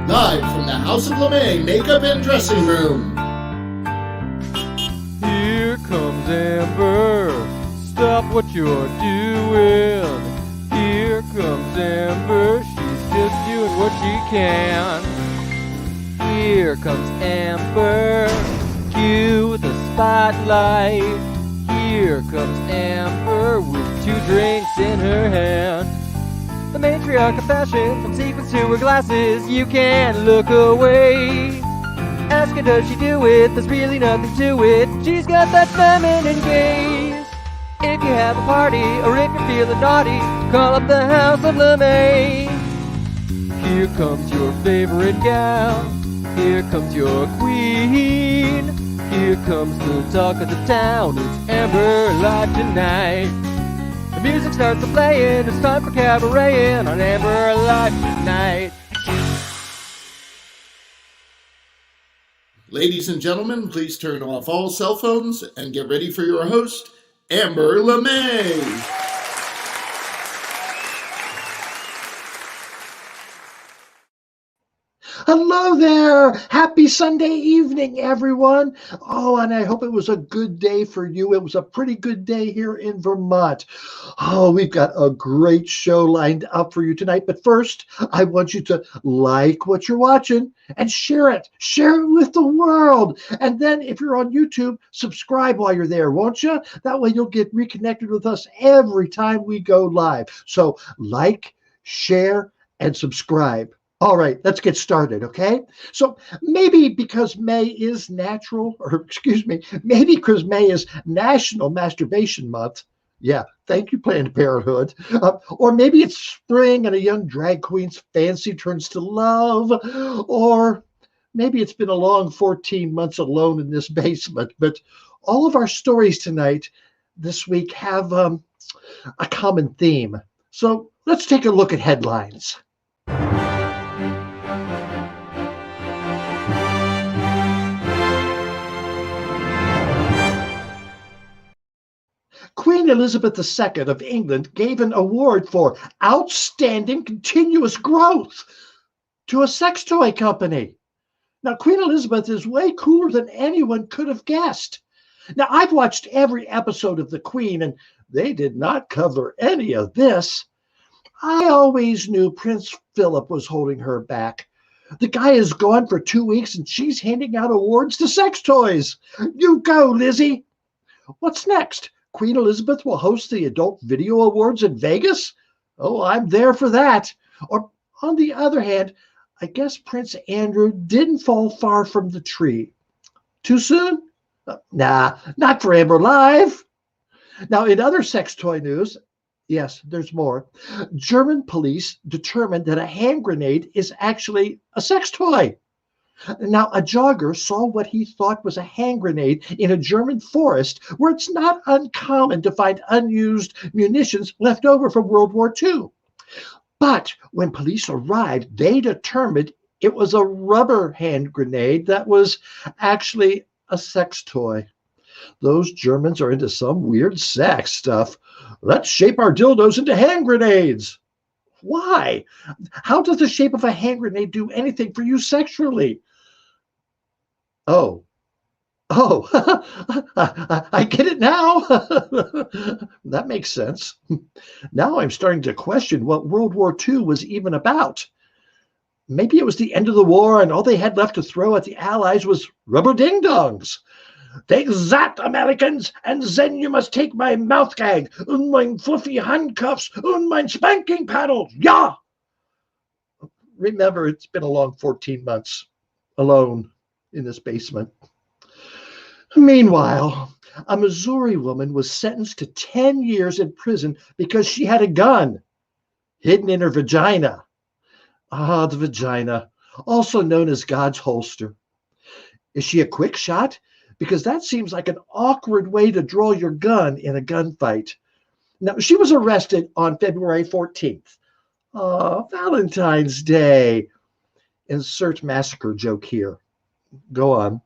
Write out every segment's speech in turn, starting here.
Live from the House of LeMay Makeup and Dressing Room. Here comes Amber, stop what you're doing. Here comes Amber, she's just doing what she can. Here comes Amber, cue the spotlight. Here comes Amber with 2 drinks in her hand. The matriarch of fashion, from sequins to her glasses, you can't look away. Ask her, does she do it? There's really nothing to it. She's got that feminine gaze. If you have a party, or if you're feeling naughty, call up the House of LeMay. Here comes your favorite gal. Here comes your queen. Here comes the talk of the town. It's Amber Live tonight. The music starts to playing. It's time for cabareting on Amber Live tonight. Ladies and gentlemen, please turn off all cell phones and get ready for your host, Amber LeMay. Hello there! Happy Sunday evening, everyone. Oh, and I hope it was a good day for you. It was a pretty good day here in Vermont. Oh, we've got a great show lined up for you tonight. But first, I want you to like what you're watching and share it. Share it with the world. And then if you're on YouTube, subscribe while you're there, won't you? That way you'll get reconnected with us every time we go live. So like, share, and subscribe. All right, let's get started, okay? So maybe because May is maybe because May is National Masturbation Month. Yeah, thank you, Planned Parenthood. Or maybe it's spring and a young drag queen's fancy turns to love. Or maybe it's been a long 14 months alone in this basement. But all of our stories tonight, this week, have a common theme. So let's take a look at headlines. Queen Elizabeth II of England gave an award for outstanding continuous growth to a sex toy company. Now, Queen Elizabeth is way cooler than anyone could have guessed. Now, I've watched every episode of The Queen, and they did not cover any of this. I always knew Prince Philip was holding her back. The guy is gone for 2 weeks, and she's handing out awards to sex toys. You go, Lizzie. What's next? Queen Elizabeth will host the Adult Video Awards in Vegas? Oh, I'm there for that. Or on the other hand, I guess Prince Andrew didn't fall far from the tree. Too soon? Nah, not for Amber Live. Now, in other sex toy news, yes, there's more. German police determined that a hand grenade is actually a sex toy. Now, a jogger saw what he thought was a hand grenade in a German forest where it's not uncommon to find unused munitions left over from World War II. But when police arrived, they determined it was a rubber hand grenade that was actually a sex toy. Those Germans are into some weird sex stuff. Let's shape our dildos into hand grenades. Why? How does the shape of a hand grenade do anything for you sexually? Oh, I get it now. That makes sense. Now I'm starting to question what World War II was even about. Maybe it was the end of the war and all they had left to throw at the Allies was rubber ding-dongs. Take that, Americans, and then you must take my mouth gag, and my fluffy handcuffs, and my spanking paddles. Yeah! Remember, it's been a long 14 months alone in this basement. Meanwhile, a Missouri woman was sentenced to 10 years in prison because she had a gun hidden in her vagina. Ah, the vagina, also known as God's holster. Is she a quick shot? Because that seems like an awkward way to draw your gun in a gunfight. Now, she was arrested on February 14th. Valentine's Day. Insert massacre joke here. Go on.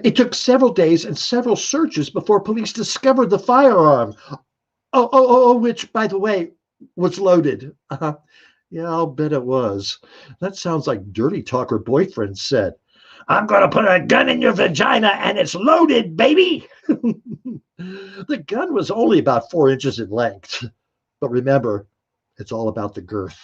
It took several days and several searches before police discovered the firearm. Which, by the way, was loaded. Yeah, I'll bet it was. That sounds like dirty talk her boyfriend said. I'm going to put a gun in your vagina and it's loaded, baby. The gun was only about 4 inches in length. But remember, it's all about the girth.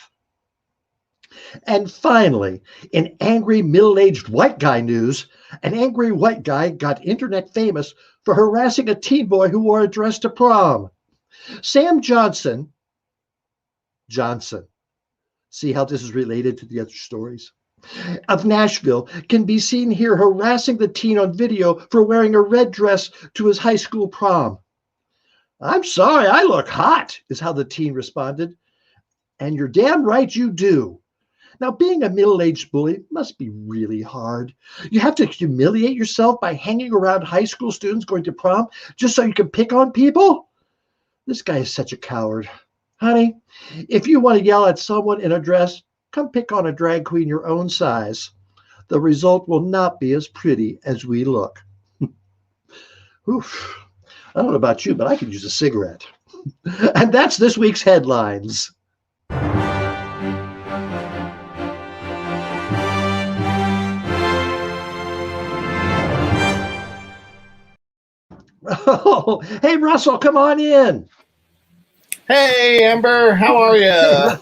And finally, in angry middle-aged white guy news, an angry white guy got internet famous for harassing a teen boy who wore a dress to prom. Sam Johnson, see how this is related to the other stories, of Nashville, can be seen here harassing the teen on video for wearing a red dress to his high school prom. I'm sorry, I look hot, is how the teen responded. And you're damn right you do. Now, being a middle-aged bully must be really hard. You have to humiliate yourself by hanging around high school students going to prom just so you can pick on people? This guy is such a coward. Honey, if you want to yell at someone in a dress, come pick on a drag queen your own size. The result will not be as pretty as we look. Oof. I don't know about you, but I could use a cigarette. And that's this week's headlines. Oh, hey, Russell, come on in. Hey, Amber, how are you?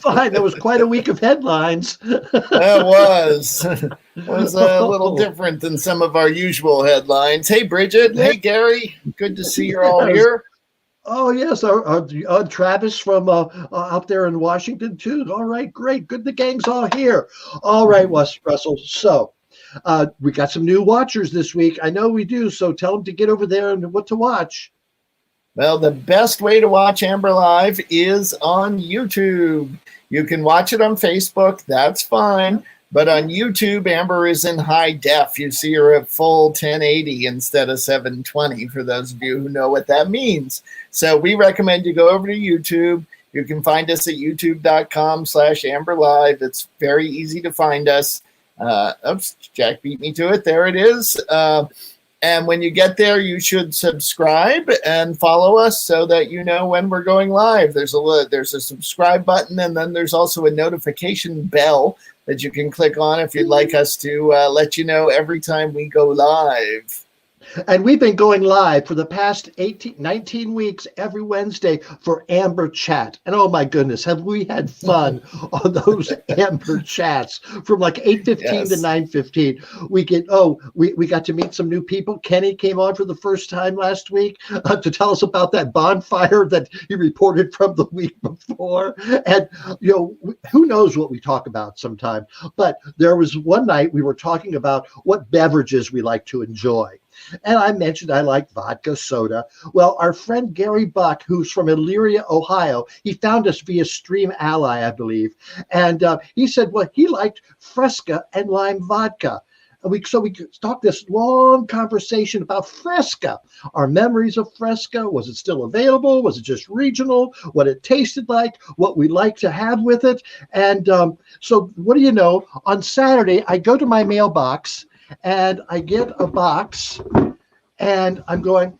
Fine. That was quite a week of headlines. That was. Was a little different than some of our usual headlines. Hey, Bridget. Hey, Gary. Good to see you're all here. Oh, yes. Travis from out there in Washington, too. All right, great. Good. The gang's all here. All right, Russell. So we got some new watchers this week. I know we do. So tell them to get over there and what to watch. Well, the best way to watch Amber Live is on YouTube. You can watch it on Facebook. That's fine. But on YouTube, Amber is in high def. You see her at full 1080 instead of 720, for those of you who know what that means. So we recommend you go over to YouTube. You can find us at youtube.com/AmberLive. It's very easy to find us. Oops, Jack beat me to it. There it is. And when you get there, you should subscribe and follow us so that you know when we're going live. There's a subscribe button, and then there's also a notification bell that you can click on if you'd like us to let you know every time we go live. And we've been going live for the past 19 weeks every Wednesday for Amber Chat. And oh my goodness, have we had fun on those Amber Chats from like 8:15 to 9:15. We got to meet some new people. Kenny came on for the first time last week to tell us about that bonfire that he reported from the week before. And, who knows what we talk about sometime. But there was one night we were talking about what beverages we like to enjoy. And I mentioned I like vodka soda. Well, our friend Gary Buck, who's from Elyria, Ohio, he found us via Stream Ally, I believe. And he said, well, he liked Fresca and lime vodka. So we talked this long conversation about Fresca, our memories of Fresca. Was it still available? Was it just regional? What it tasted like? What we like to have with it? And so what do you know? On Saturday, I go to my mailbox and I get a box and I'm going,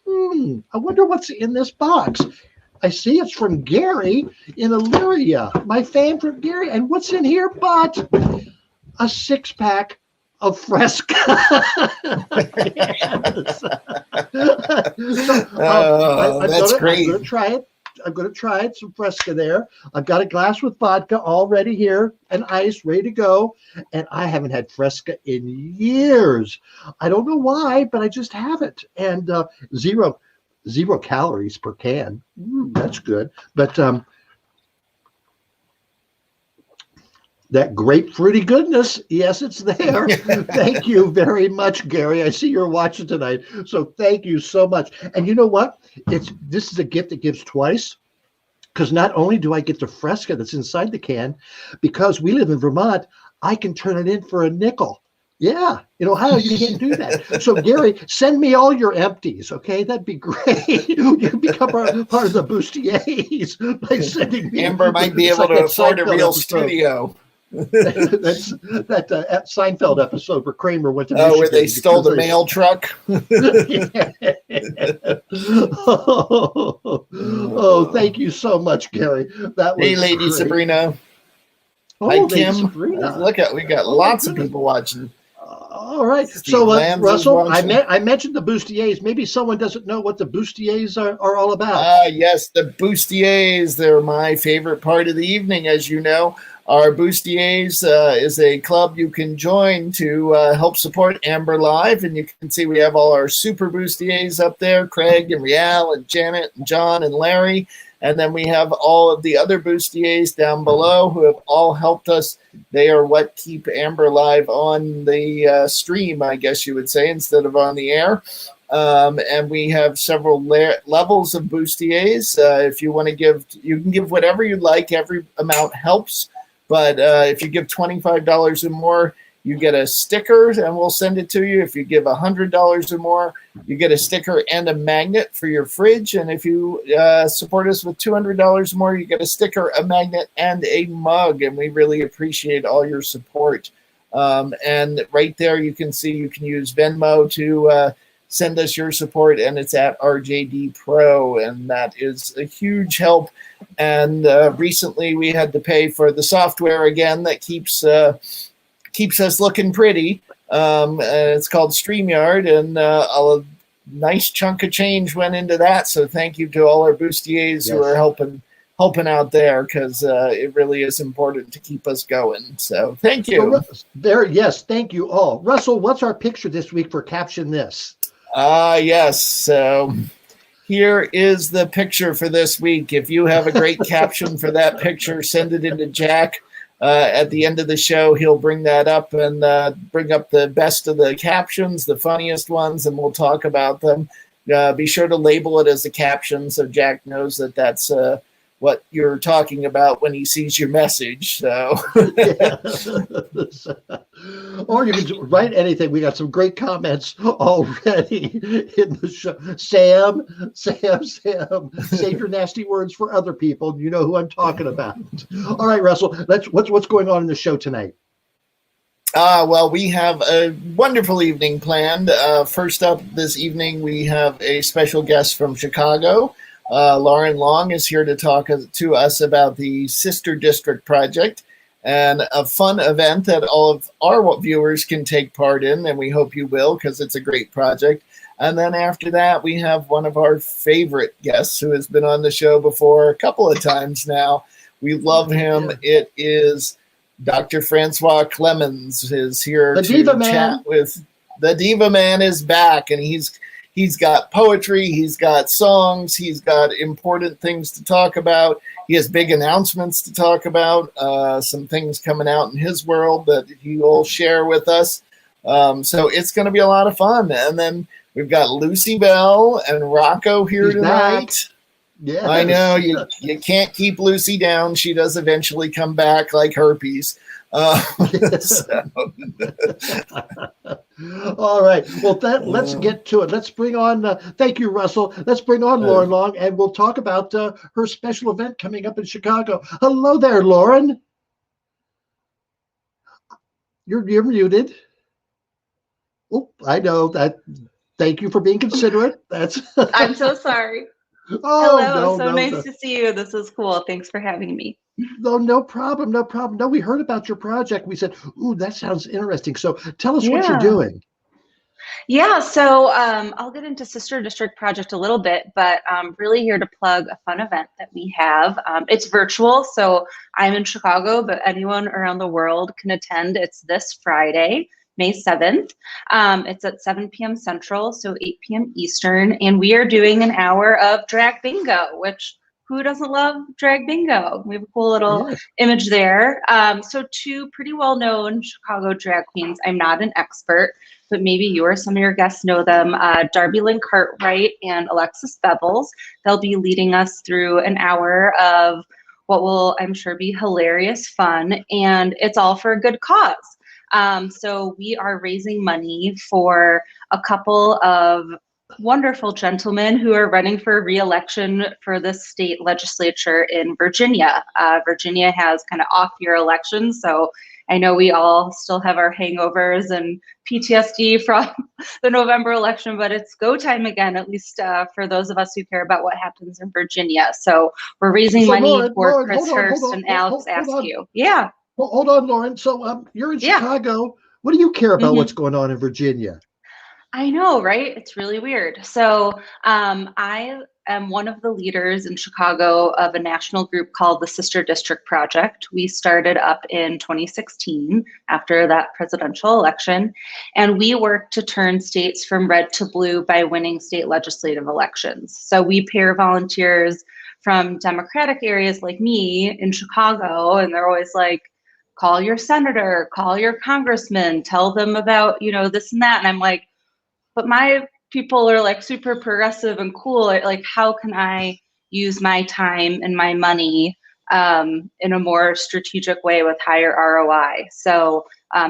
I wonder what's in this box. I see it's from Gary in Elyria, my fan from Gary. And what's in here but a 6-pack of Fresca. That's great. I'm going to try it. I'm going to try it, some Fresca there. I've got a glass with vodka already here and ice ready to go. And I haven't had Fresca in years. I don't know why, but I just haven't. And zero calories per can. That's good. But that grapefruity goodness, yes, it's there. Thank you very much, Gary. I see you're watching tonight, so thank you so much. And you know what? This is a gift that gives twice, because not only do I get the Fresca that's inside the can, because we live in Vermont, I can turn it in for a nickel. Yeah, in Ohio, you can't do that. So, Gary, send me all your empties, okay? That'd be great. You become part of the bustiers by sending me. Amber might be able to afford a real studio. That's that Seinfeld episode where Kramer went to Michigan, where they stole the mail truck. Oh, thank you so much, Gary. That was Hey, Lady great. Sabrina. Oh, Hi, Lady Kim. Sabrina. Look at, we got Oh, my lots of goodness. people watching. All right. Steve So, Lanz is Russell, watching. I mentioned the bustiers. Maybe someone doesn't know what the bustiers are all about. Yes, the bustiers. They're my favorite part of the evening, as you know. Our bustiers is a club you can join to help support Amber Live, and you can see we have all our super bustiers up there: Craig and Rial and Janet and John and Larry, and then we have all of the other bustiers down below who have all helped us. They are what keep Amber Live on the stream, I guess you would say, instead of on the air. And we have several levels of bustiers. If you want to give, you can give whatever you like. Every amount helps. But if you give $25 or more, you get a sticker, and we'll send it to you. If you give $100 or more, you get a sticker and a magnet for your fridge. And if you support us with $200 or more, you get a sticker, a magnet, and a mug. And we really appreciate all your support. And right there, you can see you can use Venmo to send us your support, and it's at RJD Pro, and that is a huge help. And recently, we had to pay for the software again that keeps us looking pretty. It's called StreamYard, and a nice chunk of change went into that. So thank you to all our bustiers who are helping out there, because it really is important to keep us going. So thank you. Yes, thank you all. Russell, what's our picture this week for Caption This? Yes. So here is the picture for this week. If you have a great caption for that picture, send it into Jack. At the end of the show, he'll bring that up and bring up the best of the captions, the funniest ones, and we'll talk about them. Be sure to label it as a caption so Jack knows that that's what you're talking about when he sees your message. So, or you can write anything. We got some great comments already in the show. Sam, save your nasty words for other people. You know who I'm talking about. All right, Russell. What's going on in the show tonight? Well, we have a wonderful evening planned. First up this evening, we have a special guest from Chicago. Lauren Long is here to talk to us about the Sister District Project, and a fun event that all of our viewers can take part in, and we hope you will, because it's a great project. And then after that, we have one of our favorite guests who has been on the show before a couple of times now. We love him. It is Dr. Francois Clemens is here to chat with. The Diva Man is back, and He's got poetry, he's got songs, he's got important things to talk about. He has big announcements to talk about, some things coming out in his world that he will share with us. So it's going to be a lot of fun. And then we've got Lucy Belle and Rocco here tonight. Yes. I know, you can't keep Lucy down. She does eventually come back like herpes. All right. Well, let's get to it. Let's bring on. Thank you, Russell. Let's bring on Lauren Long, and we'll talk about her special event coming up in Chicago. Hello there, Lauren. You're muted. Oh, I know that. Thank you for being considerate. I'm so sorry. Oh, hello. So nice to see you. This is cool. Thanks for having me. No problem. No, we heard about your project. We said, ooh, that sounds interesting. So tell us what you're doing. Yeah, so I'll get into Sister District Project a little bit, but I'm really here to plug a fun event that we have. It's virtual, so I'm in Chicago, but anyone around the world can attend. It's this Friday, May 7th. It's at 7 p.m. Central, so 8 p.m. Eastern, and we are doing an hour of drag bingo, which who doesn't love drag bingo? We have a cool little image there. So two pretty well-known Chicago drag queens. I'm not an expert, but maybe you or some of your guests know them. Darby Lynn Cartwright and Alexis Bevels. They'll be leading us through an hour of what will, I'm sure, be hilarious fun, and it's all for a good cause. So we are raising money for a couple of wonderful gentlemen who are running for re-election for the state legislature in Virginia. Virginia has kind of off-year elections, so I know we all still have our hangovers and PTSD from the November election, but it's go time again, at least for those of us who care about what happens in Virginia. So we're raising money for Lauren, Chris Hurst and Alex Askew. Yeah. Hold on, Lauren. So you're in Yeah. Chicago. What do you care about what's going on in Virginia? I know, right? It's really weird. So I am one of the leaders in Chicago of a national group called the Sister District Project. We started up in 2016 after that presidential election, and we work to turn states from red to blue by winning state legislative elections. So we pair volunteers from Democratic areas like me in Chicago, and they're always like, call your senator, call your congressman, tell them about, this and that. And I'm like, but my people are like super progressive and cool. Like, how can I use my time and my money in a more strategic way with higher ROI? So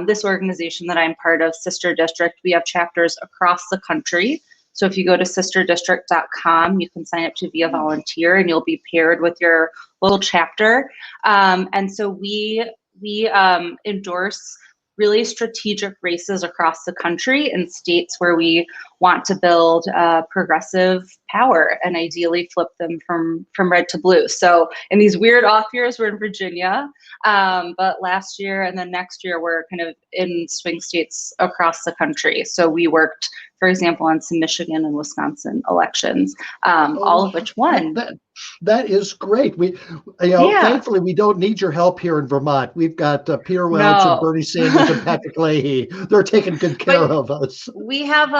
this organization that I'm part of, Sister District, we have chapters across the country. So if you go to sisterdistrict.com, you can sign up to be a volunteer and you'll be paired with your local chapter. And so we endorse really strategic races across the country in states where we want to build progressive power and ideally flip them from red to blue. So in these weird off years, we're in Virginia, but last year and then next year, we're kind of in swing states across the country. So we worked, for example, on some Michigan and Wisconsin elections, all of which won. That is great. Thankfully, we don't need your help here in Vermont. We've got Peter Welch and Bernie Sanders and Patrick Leahy. They're taking good care of us. We have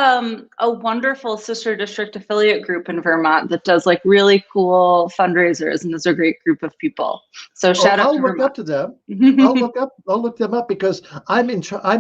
a wonderful Sister District affiliate group in Vermont that does like really cool fundraisers, and those are a great group of people. So shout out to Vermont. I'll look up to them. I'll look them up because I'm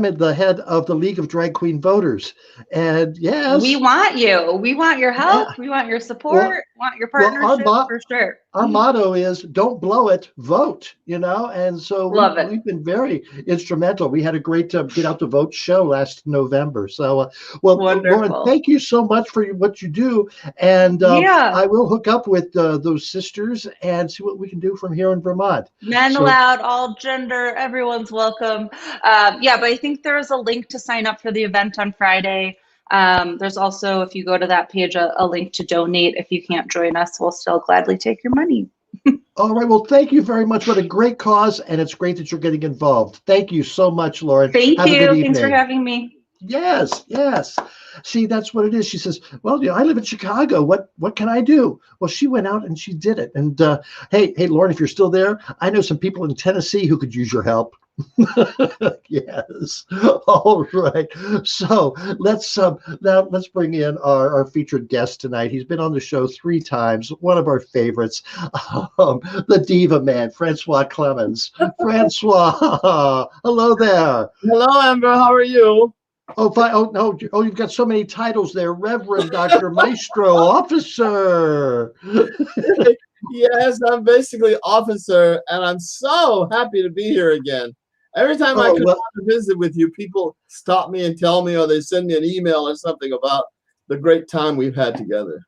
at the head of the League of Drag Queen Voters, and yes, we want you. We want your help. Yeah. We want your support. Want your partnership for sure. Our motto is "Don't blow it, vote." And so we've been very instrumental. We had a great Get Out the Vote show last November. So, Lauren, thank you so much for what you do, and I will hook up with those sisters and see what we can do from here in Vermont. Men allowed, all gender, everyone's welcome. But I think there is a link to sign up for the event on Friday. There's also, if you go to that page, a link to donate. If you can't join us, we'll still gladly take your money. All right. Well, thank you very much. What a great cause. And it's great that you're getting involved. Thank you so much, Lauren. Thank you. Thanks for having me. Yes. See, that's what it is. She says, well, I live in Chicago. What can I do? Well, she went out and she did it. And hey, Lauren, if you're still there, I know some people in Tennessee who could use your help. Yes. All right. So let's bring in our featured guest tonight. He's been on the show 3 times. One of our favorites, the diva man, Francois Clemens. Francois, hello there. Hello, Amber. How are you? Oh, fine. Oh, no. Oh, you've got so many titles there. Reverend, Dr. Maestro, Officer. Yes, I'm basically officer, and I'm so happy to be here again. Every time I come out to visit with you, people stop me and tell me, or they send me an email or something about the great time we've had together.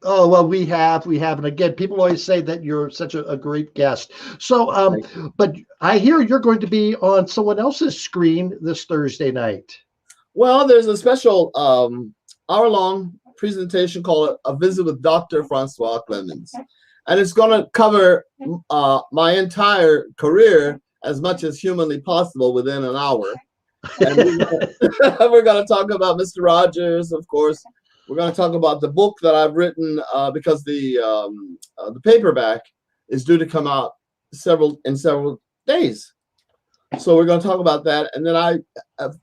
Oh, well, we have. And again, people always say that you're such a great guest. So, but I hear you're going to be on someone else's screen this Thursday night. Well, there's a special hour-long presentation called A Visit with Dr. Francois Clemens. And it's going to cover my entire career as much as humanly possible within an hour. And we're going to talk about Mr. Rogers, of course. We're going to talk about the book that I've written because the paperback is due to come out in several days. So we're going to talk about that. And then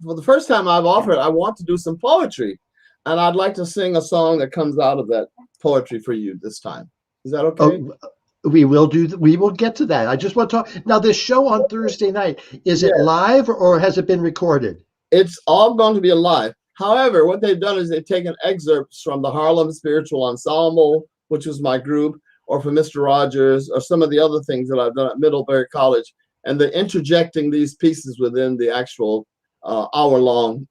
for the first time I've offered, I want to do some poetry. And I'd like to sing a song that comes out of that poetry for you this time. Is that okay? We will get to that. I just want to talk. Now, this show on Thursday night, is it live or has it been recorded? It's all going to be live. However, what they've done is they've taken excerpts from the Harlem Spiritual Ensemble, which was my group, or from Mr. Rogers, or some of the other things that I've done at Middlebury College. And they're interjecting these pieces within the actual hour-long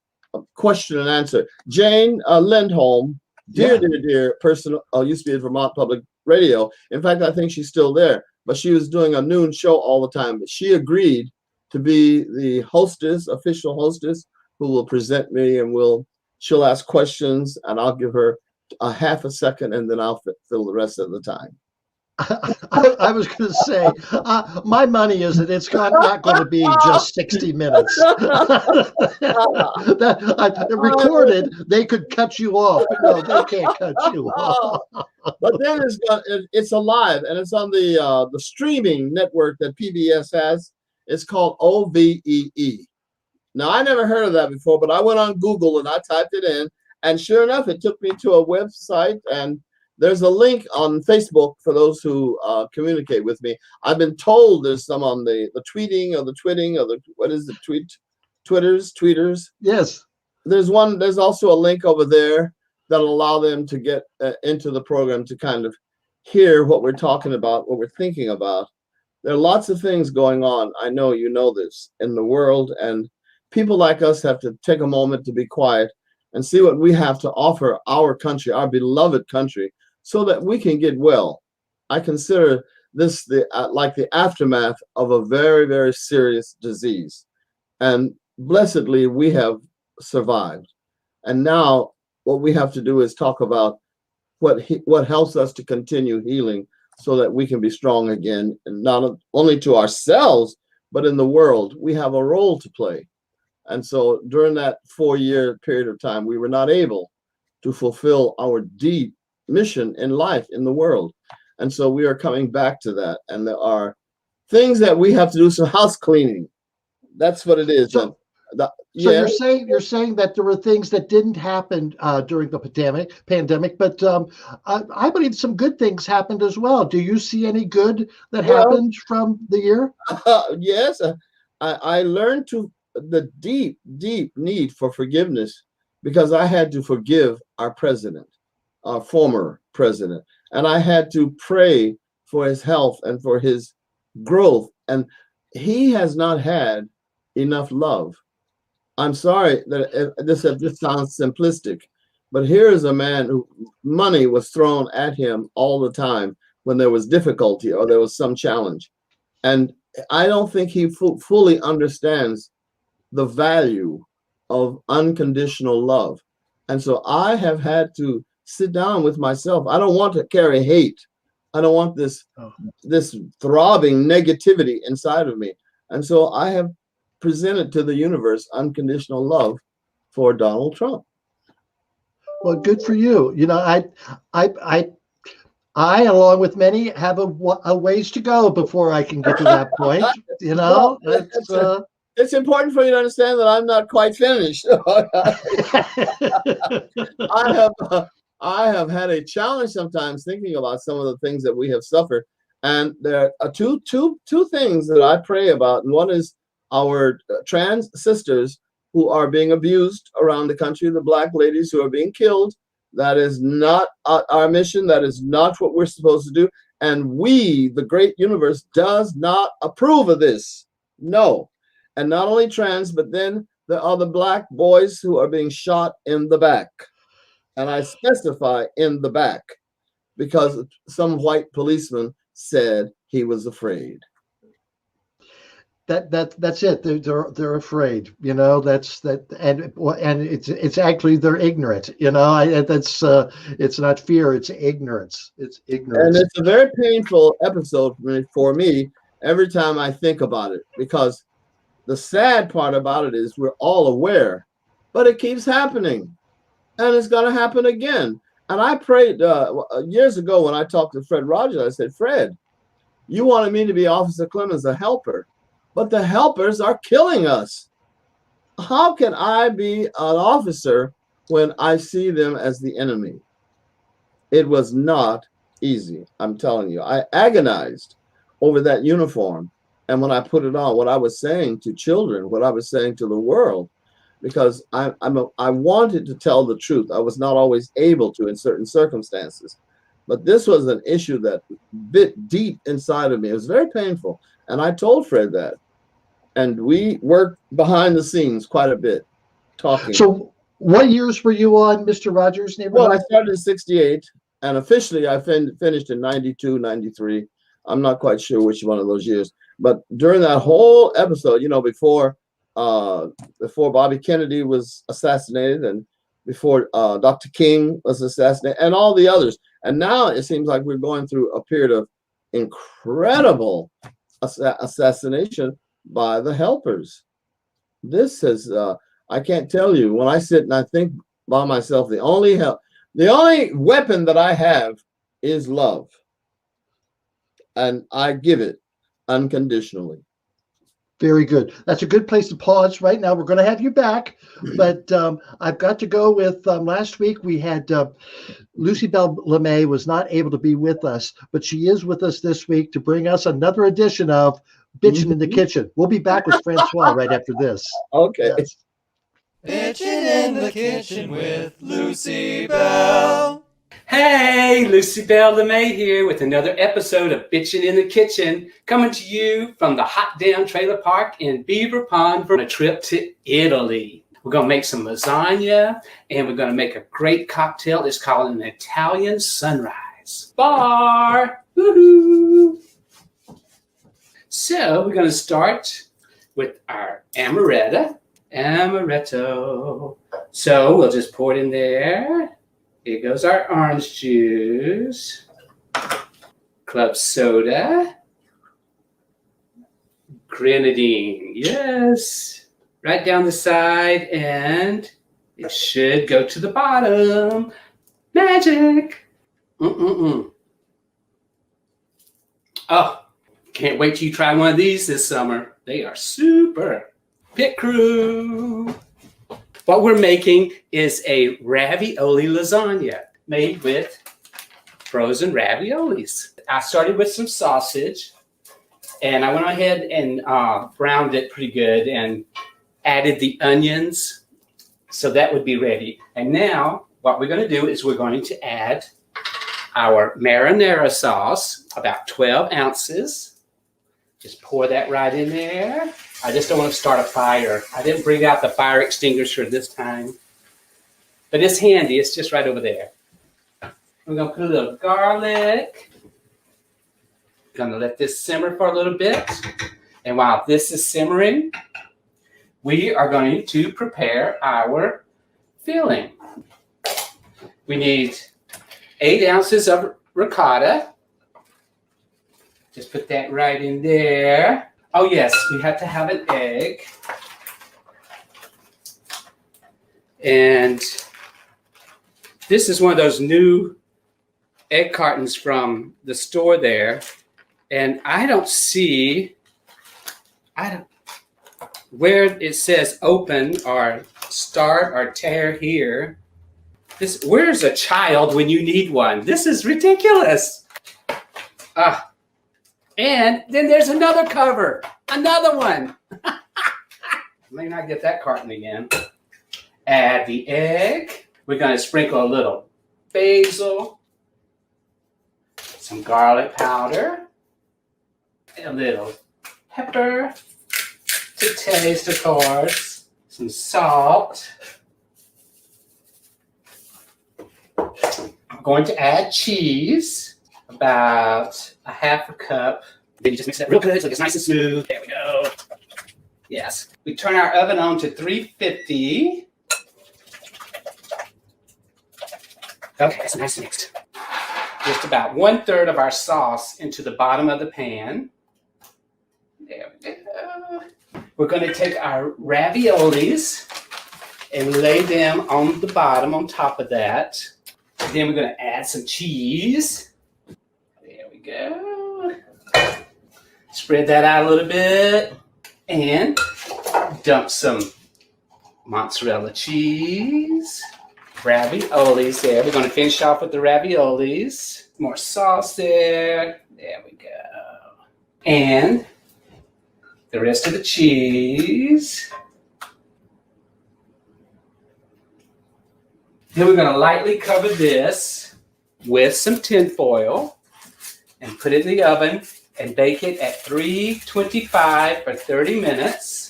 question and answer. Jane Lindholm, dear person, used to be at Vermont Public Radio. In fact, I think she's still there, but she was doing a noon show all the time. But she agreed to be the hostess, official hostess, who will present me, and she'll ask questions, and I'll give her a half a second, and then I'll fill the rest of the time. I was going to say, my money is that it's not going to be just 60 minutes. Recorded, they could cut you off, but no, they can't cut you off. But then it's alive, and it's on the streaming network that PBS has. It's called OVEE. Now, I never heard of that before, but I went on Google and I typed it in, and sure enough, it took me to a website, and there's a link on Facebook for those who communicate with me. I've been told there's some on the tweeting or the twitting or tweeters. Yes. There's also a link over there that'll allow them to get into the program to kind of hear what we're talking about, what we're thinking about. There are lots of things going on. I know you know this in the world, and people like us have to take a moment to be quiet and see what we have to offer our country, our beloved country, so that we can get well. I consider this like the aftermath of a very, very serious disease. And blessedly, we have survived. And now what we have to do is talk about what helps us to continue healing so that we can be strong again, and not only to ourselves, but in the world. We have a role to play. And so during that 4-year period of time, we were not able to fulfill our deep mission in life, in the world. And so we are coming back to that. And there are things that we have to do, some house cleaning. That's what it is. So you're saying that there were things that didn't happen during the pandemic, but I believe some good things happened as well. Do you see any good that happened from the year? Yes, I learned the deep need for forgiveness, because I had to forgive our president, our former president, and I had to pray for his health and for his growth. And he has not had enough love. I'm sorry that this sounds simplistic, but here is a man who money was thrown at him all the time when there was difficulty or there was some challenge. And I don't think he fully understands the value of unconditional love. And so I have had to sit down with myself. I don't want to carry hate. I don't want this throbbing negativity inside of me. And so I have presented to the universe unconditional love for Donald Trump. Well, good for you. You know, I along with many have a ways to go before I can get to that point. You know, it's important for you to understand that I'm not quite finished. I have had a challenge sometimes thinking about some of the things that we have suffered, and there are two things that I pray about, and one is our trans sisters who are being abused around the country, the Black ladies who are being killed. That is not our mission. That is not what we're supposed to do. And we, the great universe, does not approve of this. No. And not only trans, but then there are the Black boys who are being shot in the back. And I specify in the back because some white policeman said he was afraid. That's it. They're afraid. You know, and it's actually they're ignorant. You know, it's not fear. It's ignorance. It's ignorance. And it's a very painful episode for me every time I think about it, because the sad part about it is we're all aware, but it keeps happening, and it's going to happen again. And I prayed years ago when I talked to Fred Rogers. I said, Fred, you wanted me to be Officer Clemens, a helper. But the helpers are killing us. How can I be an officer when I see them as the enemy? It was not easy. I'm telling you. I agonized over that uniform. And when I put it on, what I was saying to children, what I was saying to the world, because I wanted to tell the truth. I was not always able to in certain circumstances. But this was an issue that bit deep inside of me. It was very painful. And I told Fred that. And we worked behind the scenes quite a bit, talking. So what years were you on Mr. Rogers' Neighborhood? Well, I started in 68, and officially I finished in 92, 93. I'm not quite sure which one of those years. But during that whole episode, you know, before Bobby Kennedy was assassinated and before Dr. King was assassinated and all the others. And now it seems like we're going through a period of incredible assassination by the helpers. This is, I can't tell you, when I sit and I think by myself, the only weapon that I have is love. And I give it unconditionally. Very good. That's a good place to pause right now. We're going to have you back, but I've got to go with last week we had Lucy Belle LeMay was not able to be with us, but she is with us this week to bring us another edition of Bitchin' in the Kitchen. We'll be back with Francois right after this. Okay. Yes. Bitchin' in the Kitchen with Lucy Belle. Hey, Lucy Belle LeMay here with another episode of Bitchin' in the Kitchen, coming to you from the Hot Down Trailer Park in Beaver Pond for a trip to Italy. We're going to make some lasagna, and we're going to make a great cocktail. It's called an Italian Sunrise Bar. Woohoo! So we're going to start with our amaretto. So we'll just pour it in there. Here goes our orange juice, club soda, grenadine, yes, right down the side, and it should go to the bottom. Magic. Oh, can't wait till you try one of these this summer. They are super. Pit crew. What we're making is a ravioli lasagna made with frozen raviolis. I started with some sausage, and I went ahead and browned it pretty good and added the onions, so that would be ready. And now what we're going to do is we're going to add our marinara sauce, about 12 ounces. Just pour that right in there. I just don't want to start a fire. I didn't bring out the fire extinguisher this time. But it's handy. It's just right over there. We're going to put a little garlic. Going to let this simmer for a little bit. And while this is simmering, we are going to prepare our filling. We need 8 ounces of ricotta. Just put that right in there. Oh, yes, we have to have an egg. And this is one of those new egg cartons from the store there. And I don't see where it says open or start or tear here. Where's a child when you need one? This is ridiculous. And then there's another cover, another one. May not get that carton again. Add the egg. We're going to sprinkle a little basil, some garlic powder, a little pepper to taste, of course, some salt. I'm going to add cheese, about a half a cup. Then you just mix that real good so it gets nice and smooth. There we go. Yes. We turn our oven on to 350. Okay, that's nice and mixed. Just about 1/3 of our sauce into the bottom of the pan. There we go. We're going to take our raviolis and lay them on the bottom on top of that. Then we're going to add some cheese. There we go. Spread that out a little bit and dump some mozzarella cheese. Raviolis there. We're going to finish off with the raviolis. More sauce there. There we go. And the rest of the cheese. Then we're going to lightly cover this with some tin foil and put it in the oven and bake it at 325 for 30 minutes.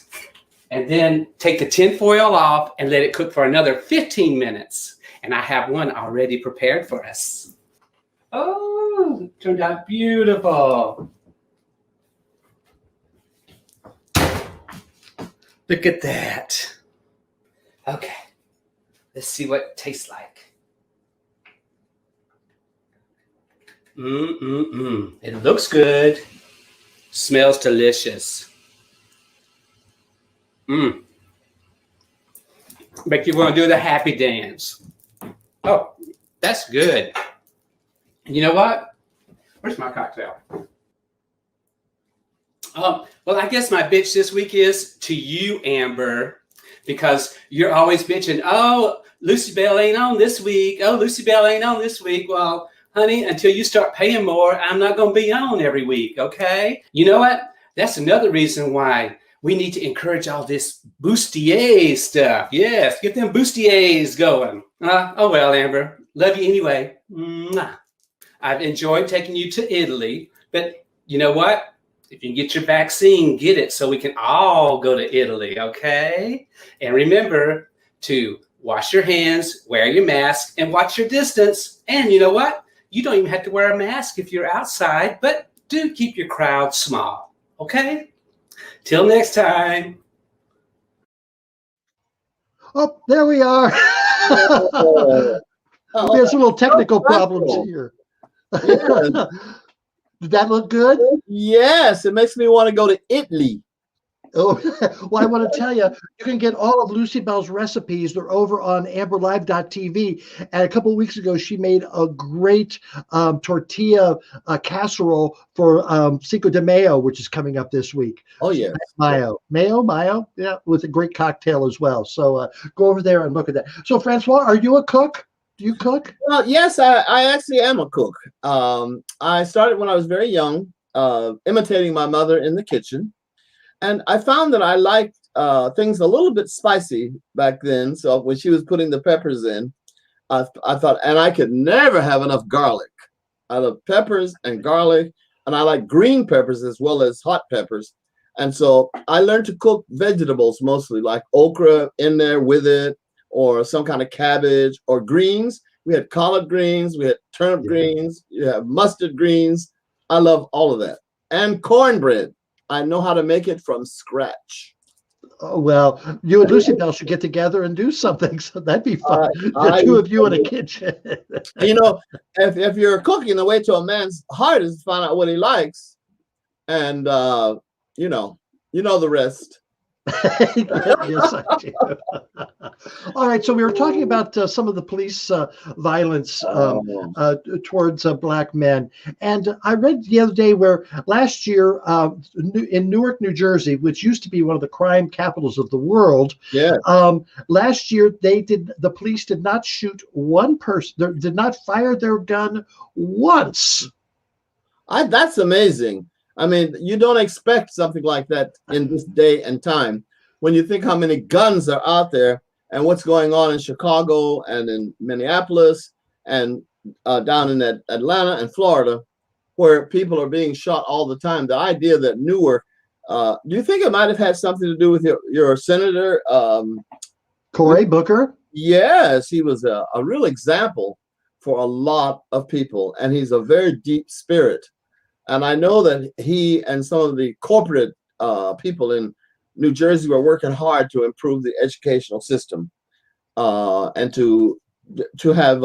And then take the tin foil off and let it cook for another 15 minutes. And I have one already prepared for us. Oh, it turned out beautiful. Look at that. Okay. Let's see what it tastes like. It looks good. Smells delicious. Make you want to do the happy dance. Oh, that's good. You know what? Where's my cocktail? Well, I guess my bitch this week is to you, Amber, because you're always bitching. Oh, Lucy Belle ain't on this week. Oh, Lucy Belle ain't on this week. Well, honey, until you start paying more, I'm not going to be on every week, okay? You know what? That's another reason why we need to encourage all this bustier stuff. Yes, get them bustiers going. Oh, well, Amber, love you anyway. Mwah. I've enjoyed taking you to Italy, but you know what? If you can get your vaccine, get it so we can all go to Italy, okay? And remember to wash your hands, wear your mask, and watch your distance. And you know what? You don't even have to wear a mask if you're outside, but do keep your crowd small, okay? Till next time. Oh, there we are. We have some little technical problems here. Yeah. Did that look good? Yes, it makes me want to go to Italy. Oh, well, I want to tell you, you can get all of Lucy Belle's recipes. They're over on amberlive.tv. And a couple of weeks ago, she made a great tortilla casserole for Cinco de Mayo, which is coming up this week. Oh, yeah. Mayo, yeah, with a great cocktail as well. So go over there and look at that. So, Francois, are you a cook? Do you cook? Well, yes, I actually am a cook. I started when I was very young, imitating my mother in the kitchen. And I found that I liked things a little bit spicy back then. So when she was putting the peppers in, I thought, and I could never have enough garlic. I love peppers and garlic, and I like green peppers as well as hot peppers. And so I learned to cook vegetables mostly, like okra in there with it, or some kind of cabbage, or greens. We had collard greens, we had turnip greens, you have mustard greens. I love all of that. And cornbread. I know how to make it from scratch. Oh, well, you and Lucy Belle should get together and do something. So that'd be fun. The two of you in a kitchen. You know, if you're cooking, the way to a man's heart is to find out what he likes. And, you know the rest. Yes, I do. All right, so we were talking about some of the police violence towards black men, and I read the other day where last year in Newark, New Jersey, which used to be one of the crime capitals of the world, last year the police did not shoot one person, did not fire their gun once. That's amazing. I mean, you don't expect something like that in this day and time. When you think how many guns are out there and what's going on in Chicago and in Minneapolis and down in Atlanta and Florida, where people are being shot all the time. The idea that Newark, do you think it might have had something to do with your senator? Cory Booker? Yes, he was a real example for a lot of people, and he's a very deep spirit. And I know that he and some of the corporate people in New Jersey were working hard to improve the educational system and to have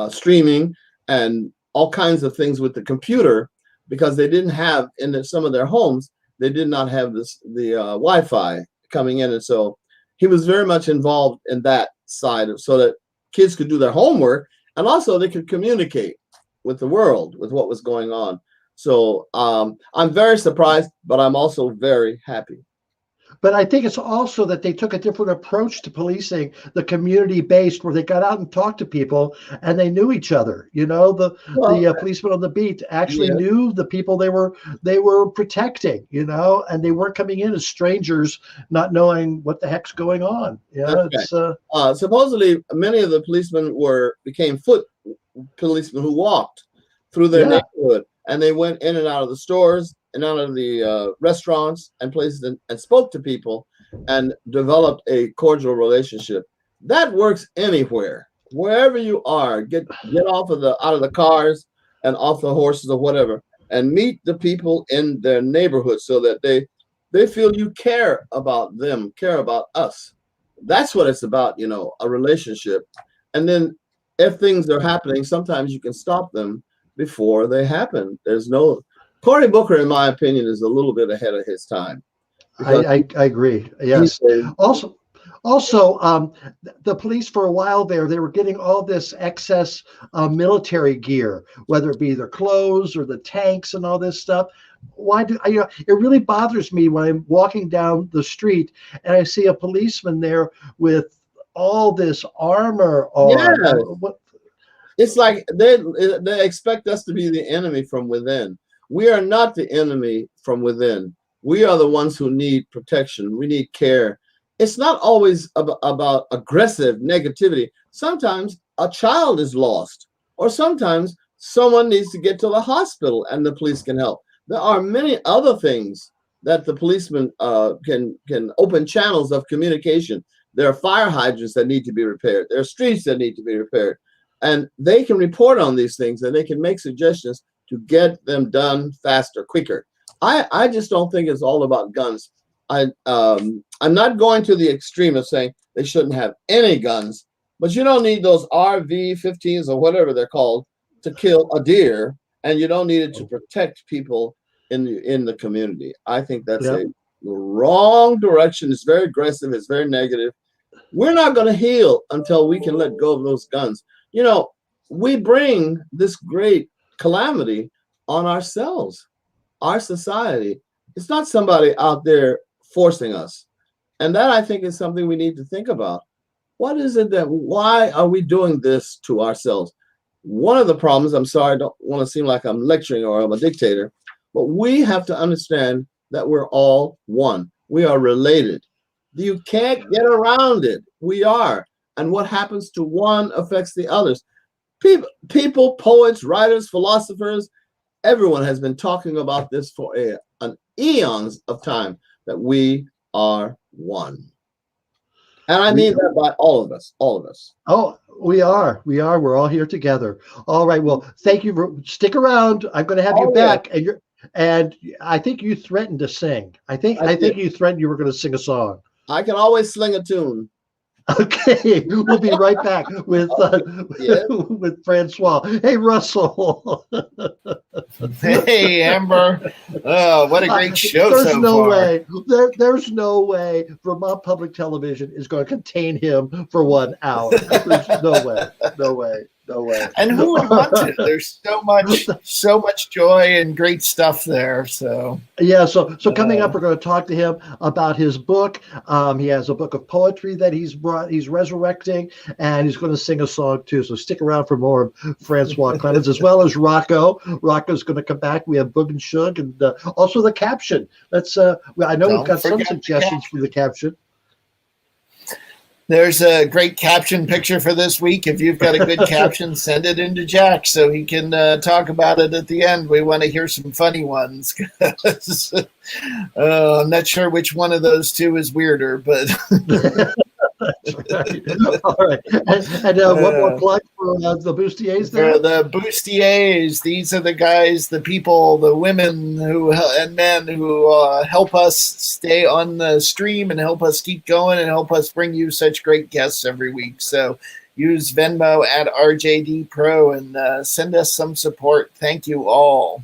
streaming and all kinds of things with the computer, because they didn't have in some of their homes, they did not have the Wi-Fi coming in. And so he was very much involved in that side so that kids could do their homework and also they could communicate with the world, with what was going on. So I'm very surprised, but I'm also very happy. But I think it's also that they took a different approach to policing, the community-based, where they got out and talked to people and they knew each other. You know, the policemen on the beat actually knew the people they were protecting, you know, and they weren't coming in as strangers, not knowing what the heck's going on. You know, it's, supposedly many of the policemen became foot policemen who walked through their neighborhood, and they went in and out of the stores and out of the restaurants and places and spoke to people and developed a cordial relationship. That works anywhere, wherever you are. Get out of the cars and off the horses or whatever, and meet the people in their neighborhood so that they they feel you care about them, care about us. That's what it's about, you know, a relationship. And then if things are happening, sometimes you can stop them before they happen. There's no, Cory Booker, in my opinion, is a little bit ahead of his time. I agree. Yes. Also, the police for a while there, they were getting all this excess military gear, whether it be their clothes or the tanks and all this stuff. Why do you know? It really bothers me when I'm walking down the street and I see a policeman there with all this armor on. Yeah. It's like they expect us to be the enemy from within. We are not the enemy from within. We are the ones who need protection. We need care. It's not always about aggressive negativity. Sometimes a child is lost, or sometimes someone needs to get to the hospital and the police can help. There are many other things that the policemen can open channels of communication. There are fire hydrants that need to be repaired. There are streets that need to be repaired. And they can report on these things and they can make suggestions to get them done faster, quicker. I just don't think it's all about guns. I'm not going to the extreme of saying they shouldn't have any guns, but you don't need those RV-15s or whatever they're called to kill a deer, and you don't need it to protect people in the community. I think that's a wrong direction. It's very aggressive. It's very negative. We're not going to heal until we can let go of those guns. You know, we bring this great calamity on ourselves, our society. It's not somebody out there forcing us. And that, I think, is something we need to think about. What is it why are we doing this to ourselves? One of the problems, I'm sorry, I don't want to seem like I'm lecturing or I'm a dictator, but we have to understand that we're all one. We are related. You can't get around it. We are. And what happens to one affects the others. People, poets, writers, philosophers, everyone has been talking about this for an eons of time, that we are one. And I mean that by all of us. Oh, we are. We're all here together. All right. Well, thank you. Stick around. I'm going to have you back. And I think you threatened to sing. I think you threatened you were going to sing a song. I can always sling a tune. Okay, we'll be right back with with Francois. Hey, Russell. Hey, Amber. Oh, what a great show so far. There's no way Vermont Public Television is going to contain him for 1 hour. There's no way. And who would want to? There's so much joy and great stuff there. So yeah. So coming up, we're going to talk to him about his book. He has a book of poetry that he's resurrecting, and he's going to sing a song too. So stick around for more of Francois Clemens, as well as Rocco. Rocco's going to come back. We have Boog and Shug, and also the caption. Let's. I know we've got some suggestions for the caption. There's a great caption picture for this week. If you've got a good caption, send it into Jack so he can talk about it at the end. We want to hear some funny ones. I'm not sure which one of those two is weirder, but... Right. All right. And one more plug for the bustiers there? For the bustiers, these are the guys, the people, the women and men who help us stay on the stream and help us keep going and help us bring you such great guests every week. So use Venmo at RJD Pro and send us some support. Thank you all.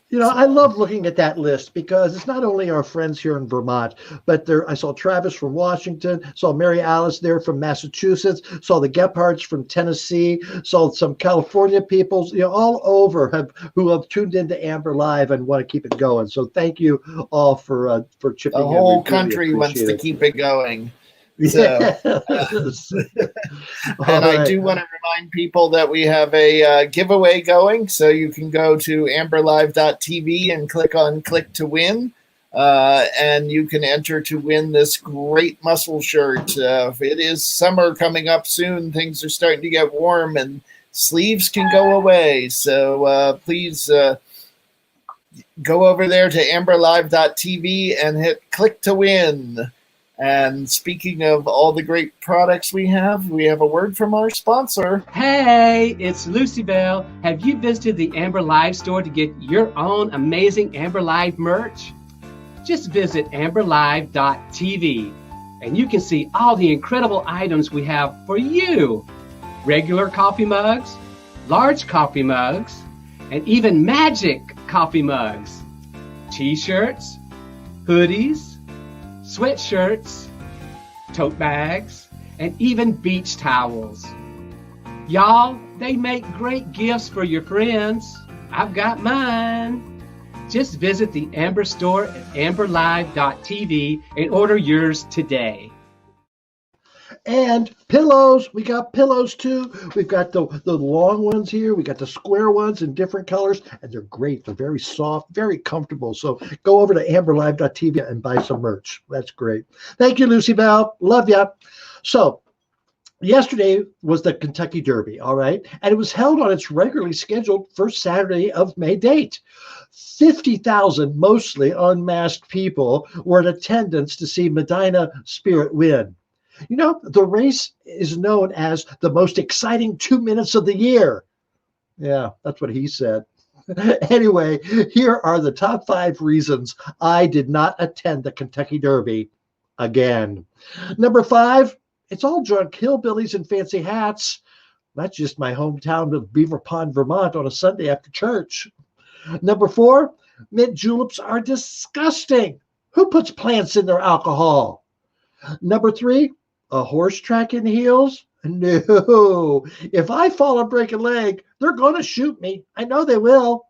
You know, I love looking at that list because it's not only our friends here in Vermont, but I saw Travis from Washington, saw Mary Alice there from Massachusetts, saw the Gephardts from Tennessee, saw some California people, all over who have tuned into Amber Live and want to keep it going. So thank you all for chipping in. The whole country wants to keep it going. So, and I do want to remind people that we have a giveaway going, so you can go to amberlive.tv and click on Click to Win, and you can enter to win this great muscle shirt. It is summer coming up soon. Things are starting to get warm, and sleeves can go away. So please go over there to amberlive.tv and hit Click to Win. And speaking of all the great products we have a word from our sponsor. Hey, it's Lucy Belle. Have you visited the Amber Live store to get your own amazing Amber Live merch? just visit amberlive.tv and you can see all the incredible items we have for you. Regular coffee mugs, large coffee mugs, and even magic coffee mugs. T-shirts, hoodies, sweatshirts, tote bags, and even beach towels. Y'all, they make great gifts for your friends. I've got mine. Just visit the Amber store at amberlive.tv and order yours today. And pillows, we got pillows too. We've got the long ones here. We got the square ones in different colors, and they're great. They're very soft, very comfortable. So go over to amberlive.tv and buy some merch. That's great. Thank you, Lucy Belle. Love ya. So yesterday was the Kentucky Derby, all right? And it was held on its regularly scheduled first Saturday of May date. 50,000 mostly unmasked people were in attendance to see Medina Spirit win. You know, the race is known as the most exciting 2 minutes of the year. Yeah, that's what he said. Anyway, here are the top 5 reasons I did not attend the Kentucky Derby again. Number 5, it's all drunk hillbillies in fancy hats. That's just my hometown of Beaver Pond, Vermont on a Sunday after church. Number 4, mint juleps are disgusting. Who puts plants in their alcohol? Number 3, a horse track in heels? No. If I fall and break a leg, they're going to shoot me. I know they will.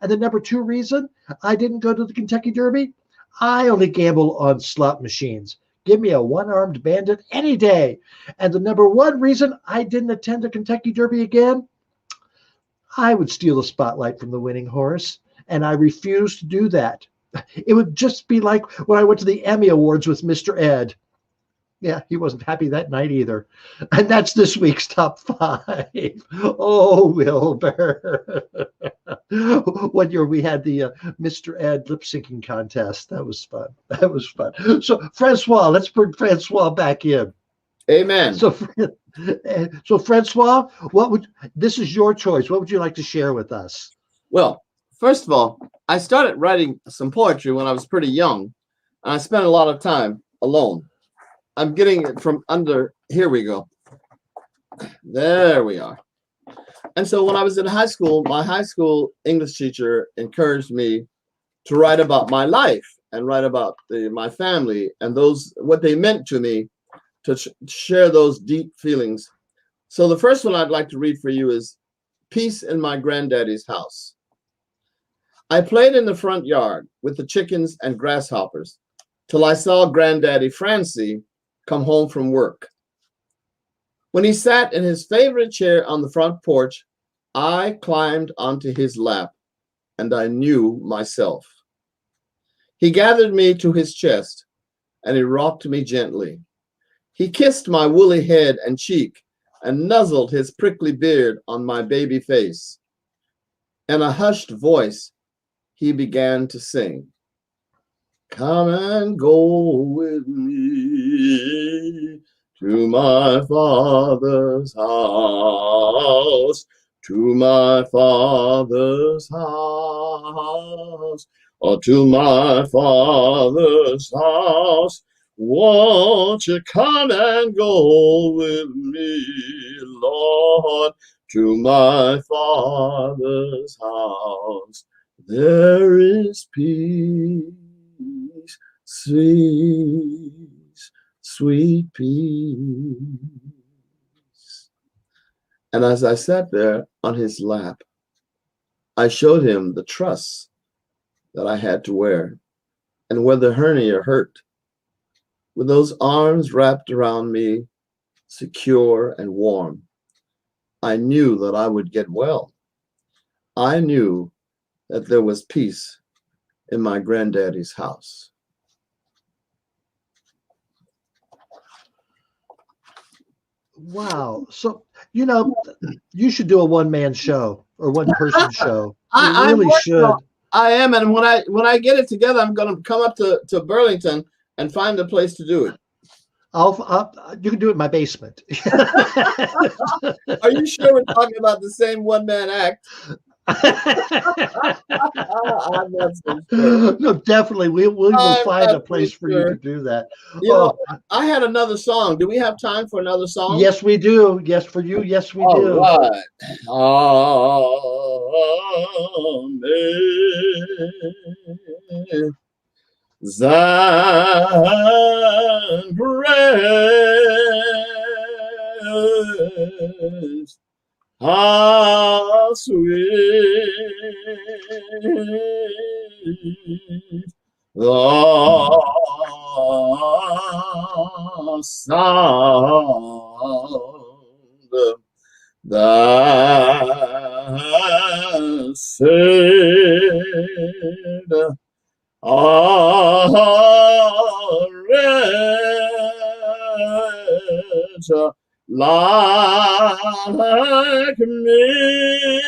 And the number 2 reason I didn't go to the Kentucky Derby, I only gamble on slot machines. Give me a one-armed bandit any day. And the number 1 reason I didn't attend the Kentucky Derby again, I would steal the spotlight from the winning horse, and I refuse to do that. It would just be like when I went to the Emmy Awards with Mr. Ed. Yeah, he wasn't happy that night either. And that's this week's top 5. Oh, Wilbur. One year we had the Mr. Ed lip syncing contest. That was fun. That was fun. So, Francois, let's bring Francois back in. Amen. So Francois, this is your choice. What would you like to share with us? Well, first of all, I started writing some poetry when I was pretty young, and I spent a lot of time alone. I'm getting it from under. Here we go. There we are. And so when I was in high school, my high school English teacher encouraged me to write about my life and write about my family and what they meant to me, to share those deep feelings. So the first one I'd like to read for you is Peace in My Granddaddy's House. I played in the front yard with the chickens and grasshoppers till I saw Granddaddy Francie come home from work. When he sat in his favorite chair on the front porch, I climbed onto his lap and I knew myself. He gathered me to his chest and he rocked me gently. He kissed my woolly head and cheek and nuzzled his prickly beard on my baby face. In a hushed voice, he began to sing. Come and go with me to my father's house, to my father's house, or to my father's house. Won't you come and go with me, Lord, to my father's house? There is peace, sweet, sweet peace. And as I sat there on his lap, I showed him the truss that I had to wear and where the hernia hurt. With those arms wrapped around me, secure and warm, I knew that I would get well. I knew that there was peace in my granddaddy's house. Wow. So, you should do a one-man show or one-person show. You really should. I am, and when I get it together, I'm going to come up to Burlington and find a place to do it. You can do it in my basement. Are you sure we're talking about the same one-man act? I'm not so sure. No, definitely. We will I'm find not a place so for you sure. to do that. You know, Oh, I had another song. Do we have time for another song? yes, we do. Yes, for you. Yes, we All do. right. Amen. Thy grace, how sweet the sound that saved a wretch like me,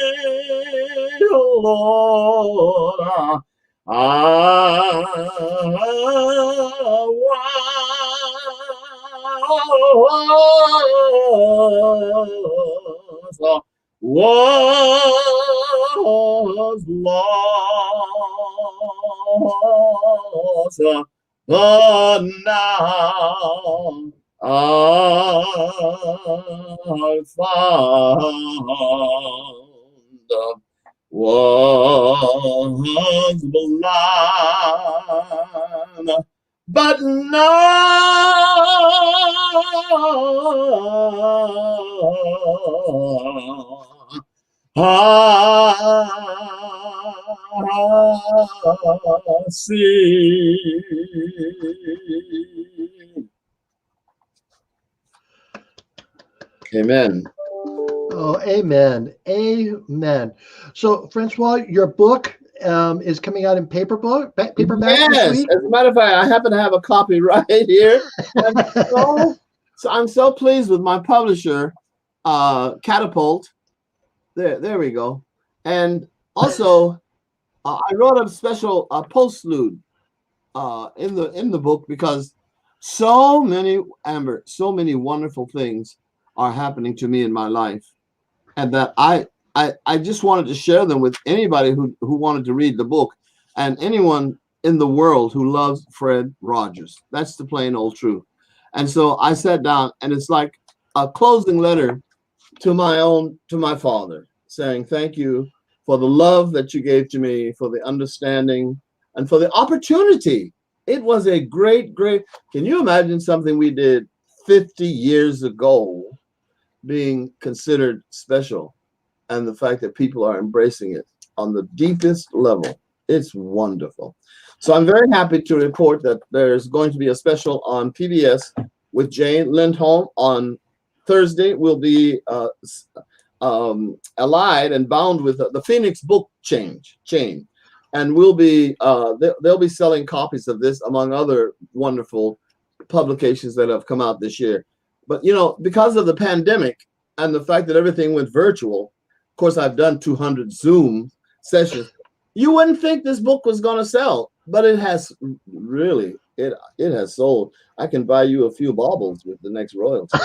Lord. I was lost, but now I found, was blind, but now I see. Amen. Oh, amen. Amen. So, Francois, your book is coming out in paperback this Yes, week. as a matter of fact, I happen to have a copy right here. I'm so pleased with my publisher, Catapult. There we go. And also, I wrote a special postlude in the book because so many wonderful things are happening to me in my life, and that I just wanted to share them with anybody who wanted to read the book, and anyone in the world who loves Fred Rogers. That's the plain old truth. And so I sat down, and it's like a closing letter to my father, saying thank you for the love that you gave to me, for the understanding, and for the opportunity. It was a great. Can you imagine something we did 50 years ago being considered special, and the fact that people are embracing it on the deepest level? It's wonderful. So I'm very happy to report that there's going to be a special on PBS with Jane Lindholm on Thursday. We'll be allied and bound with the Phoenix Book Chain, and we'll be they'll be selling copies of this among other wonderful publications that have come out this year. But you know, because of the pandemic and the fact that everything went virtual, of course, I've done 200 Zoom sessions. You wouldn't think this book was going to sell, but it has really. It has sold. I can buy you a few baubles with the next royalty.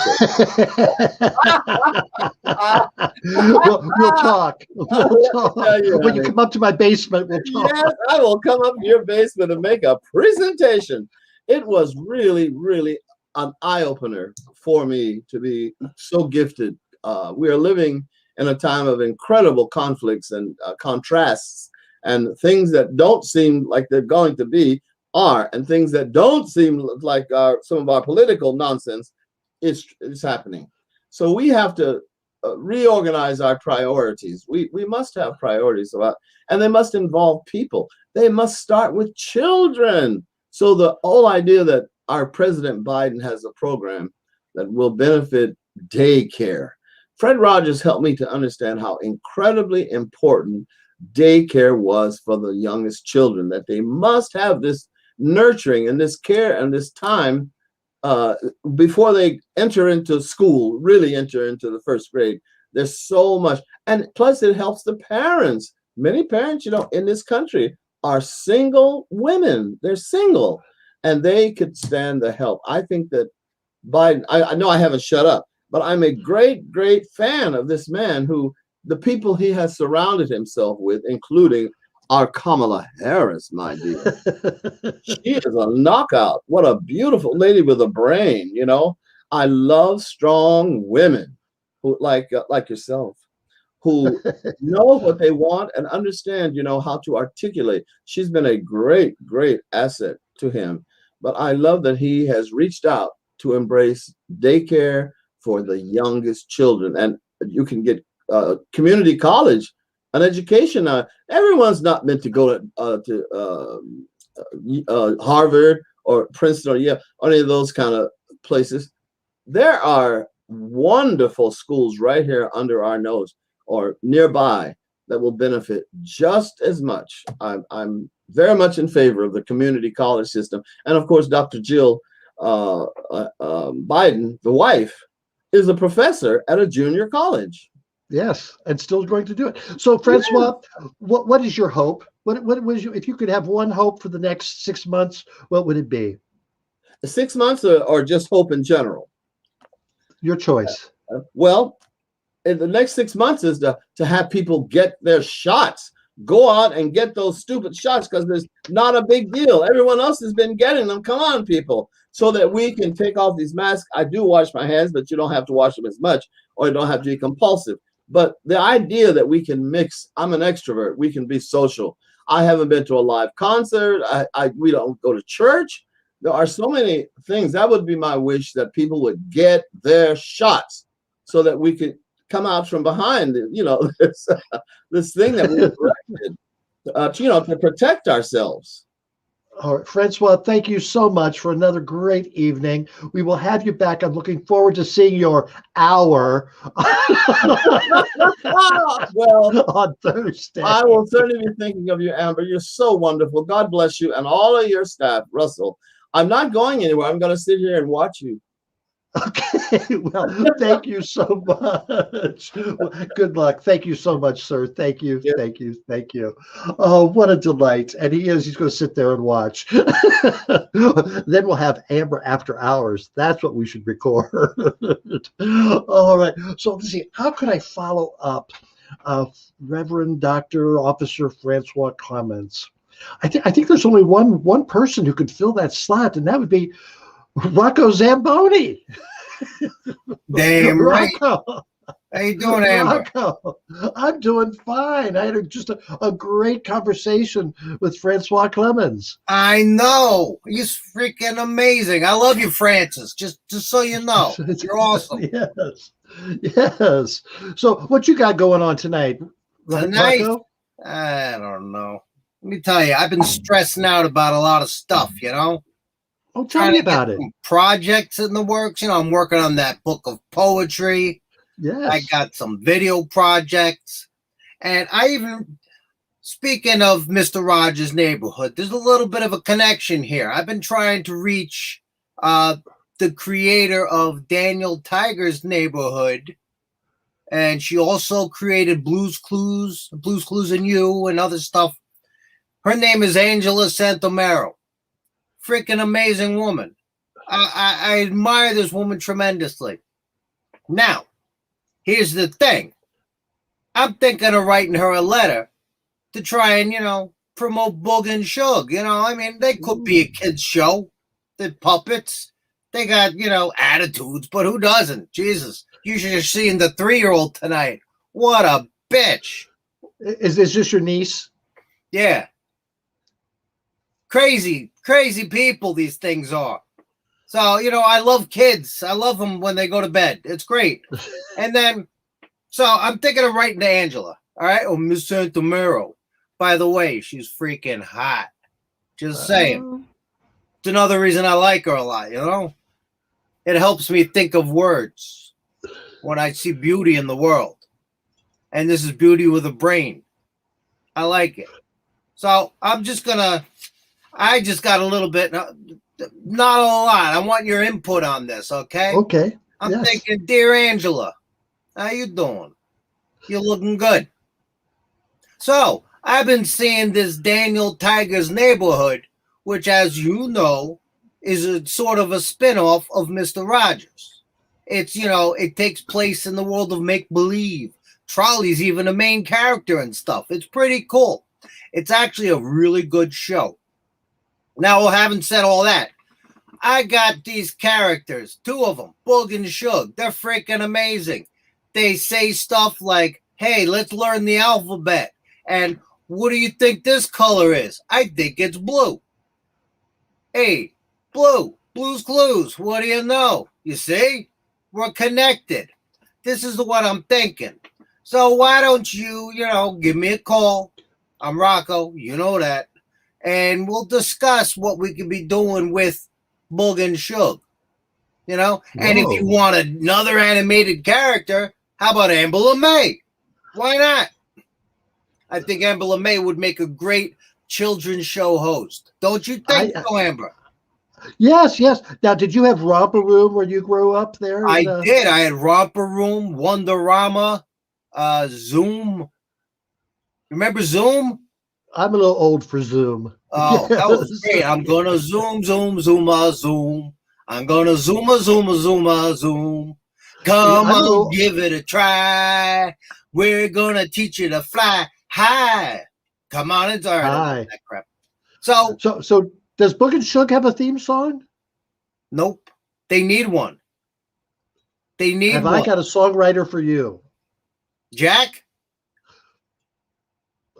We'll talk. We'll talk. When you come up to my basement, we'll talk. Yes, I will come up to your basement and make a presentation. It was really, really an eye-opener for me to be so gifted. We are living in a time of incredible conflicts and contrasts, and things that don't seem like they're going to be are, and things that don't seem like some of our political nonsense is happening. So we have to reorganize our priorities. We must have priorities about, and they must involve people. They must start with children. So the whole idea that our President Biden has a program that will benefit daycare. Fred Rogers helped me to understand how incredibly important daycare was for the youngest children, that they must have this nurturing and this care and this time before they enter into school, really enter into the first grade. There's so much, and plus it helps the parents. Many parents, you know, in this country are single women. They're single, and they could stand the help. I think that Biden, I know I haven't shut up, but I'm a great fan of this man who the people he has surrounded himself with, including our Kamala Harris, my dear. She is a knockout. What a beautiful lady with a brain, you know. I love strong women who like yourself, who know what they want and understand, you know, how to articulate. She's been a great, great asset to him. But I love that he has reached out to embrace daycare for the youngest children. And you can get community college, an education. Everyone's not meant to go to Harvard or Princeton or Yale, or any of those kind of places. There are wonderful schools right here under our nose or nearby that will benefit just as much. I'm very much in favor of the community college system. And of course, Dr. Jill Biden, the wife, is a professor at a junior college. Yes, and still going to do it. So, Francois, what is your hope? What was if you could have one hope for the next 6 months, what would it be? 6 months or just hope in general? Your choice. Well, in the next 6 months is to have people get their shots. Go out and get those stupid shots, because there's not a big deal. Everyone else has been getting them. Come on, people, so that we can take off these masks. I do wash my hands, but you don't have to wash them as much, or you don't have to be compulsive. But the idea that we can mix, I'm an extrovert, we can be social. I haven't been to a live concert. We don't go to church. There are so many things. That would be my wish, that people would get their shots so that we could come out from behind, you know, this thing that we erected, you know, to protect ourselves. All right, Francois, thank you so much for another great evening. We will have you back. I'm looking forward to seeing your hour well, on Thursday. I will certainly be thinking of you, Amber. You're so wonderful. God bless you and all of your staff. Russell, I'm not going anywhere. I'm going to sit here and watch you. Okay, well, thank you so much. Good luck. Thank you so much, sir. Thank you, Yep. thank you, thank you. Oh, what a delight. And he's going to sit there and watch. Then we'll have Amber After Hours. That's what we should record. All right. So let's see, how could I follow up Reverend Dr. Officer Francois Clemens? I think there's only one person who could fill that slot, and that would be Rocco Zamboni. Damn right. Rocco. How you doing, Amber? Rocco, I'm doing fine. I had just a great conversation with Francois Clemens. I know. He's freaking amazing. I love you, Francis. Just so you know. You're awesome. Yes. Yes. So what you got going on tonight? Tonight? Rocco? I don't know. Let me tell you, I've been stressing out about a lot of stuff, you know? Oh, tell me about it. Some projects in the works. You know, I'm working on that book of poetry. Yes. I got some video projects. And I even, speaking of Mr. Rogers' Neighborhood, there's a little bit of a connection here. I've been trying to reach the creator of Daniel Tiger's Neighborhood. And she also created Blues Clues and You, and other stuff. Her name is Angela Santomero. Freaking amazing woman. I admire this woman tremendously. Now, here's the thing. I'm thinking of writing her a letter to try and, you know, promote Boog and Shug. You know, I mean, they could be a kid's show. They're puppets. They got, you know, attitudes, but who doesn't? Jesus. You should have seen the 3-year-old tonight. What a bitch. Is this just your niece? Yeah. Crazy people these things are. So, you know, I love kids. I love them when they go to bed. It's great. And then, so I'm thinking of writing to Angela. All right. Oh, Miss Santomero. By the way, she's freaking hot. Just saying. It's another reason I like her a lot, you know? It helps me think of words when I see beauty in the world. And this is beauty with a brain. I like it. So I'm just going to, I just got a little bit, not a lot. I want your input on this, okay? Okay. I'm thinking, dear Angela, how you doing? You're looking good. So I've been seeing this Daniel Tiger's Neighborhood, which, as you know, is a sort of a spinoff of Mr. Rogers. It's, you know, it takes place in the world of make-believe, Trolley's even a main character and stuff. It's pretty cool. It's actually a really good show. Now, having said all that, I got these characters, 2 of them, Boog and Shug. They're freaking amazing. They say stuff like, hey, let's learn the alphabet. And what do you think this color is? I think it's blue. Hey, blue. Blue's Clues. What do you know? You see? We're connected. This is what I'm thinking. So why don't you, give me a call. I'm Rocco. You know that. And we'll discuss what we could be doing with Boog and Shug. And if you want another animated character, how about Amber LeMay? Why not? I think Amber LeMay would make a great children's show host. Don't you think so, Amber? Yes. Now, did you have Romper Room where you grew up there? I did. I had Romper Room, Wonderama, Zoom. Remember Zoom? I'm a little old for Zoom. Oh, that was great. I'm going to zoom. I'm going to zoom. Come on, give it a try. We're going to teach you to fly high. Come on, it's all right. That crap. So does Boog and Shug have a theme song? Nope. They need one. Have I got a songwriter for you? Jack?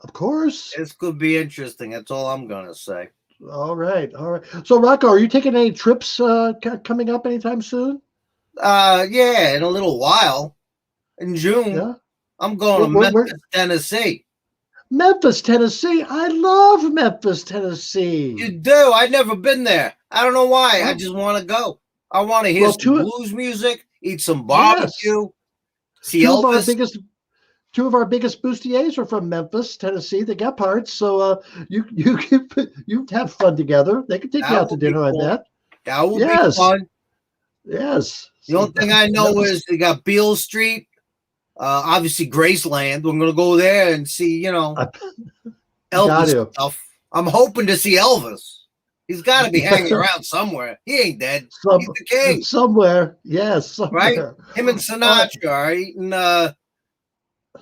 Of course. This could be interesting. That's all I'm going to say. All right. So, Rocco, are you taking any trips coming up anytime soon? Yeah, in a little while. In June. Yeah. I'm going to Memphis, Tennessee. Memphis, Tennessee. I love Memphis, Tennessee. You do? I've never been there. I don't know why. I just want to go. I want to hear some blues music, eat some barbecue, see Elvis. Two of our biggest bustiers are from Memphis, Tennessee, the Gephardts. So you have fun together. They can take you out to dinner, I bet. That will be fun. Yes. The only thing I know is they got Beale Street, obviously Graceland. We're going to go there and see, Elvis stuff. I'm hoping to see Elvis. He's got to be hanging around somewhere. He ain't dead. He's the king. Somewhere. Yes. Somewhere. Right? Him and Sinatra are eating